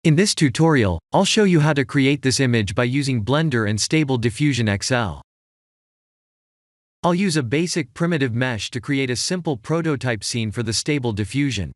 In this tutorial, I'll show you how to create this image by using Blender and Stable Diffusion XL. I'll use a basic primitive mesh to create a simple prototype scene for the Stable Diffusion.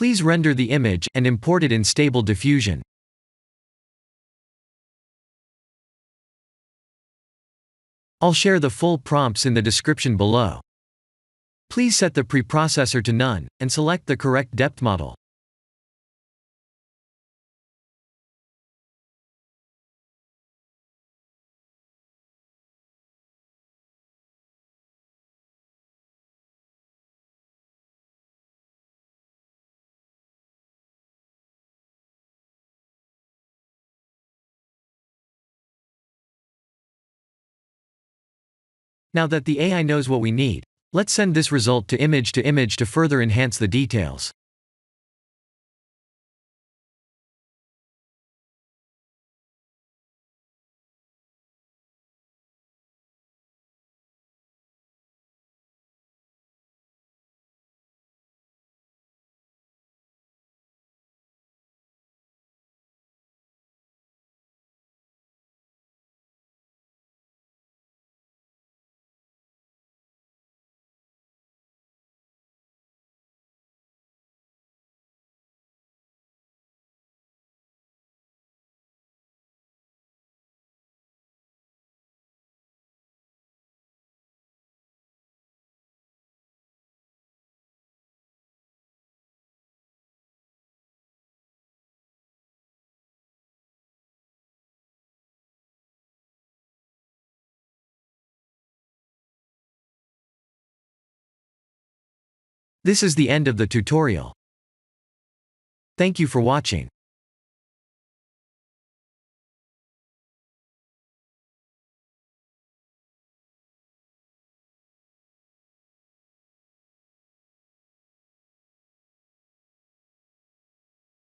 Please render the image and import it in Stable Diffusion. I'll share the full prompts in the description below. Please set the preprocessor to none, and select the correct depth model. Now that the AI knows what we need, let's send this result to image to further enhance the details. This is the end of the tutorial. Thank you for watching.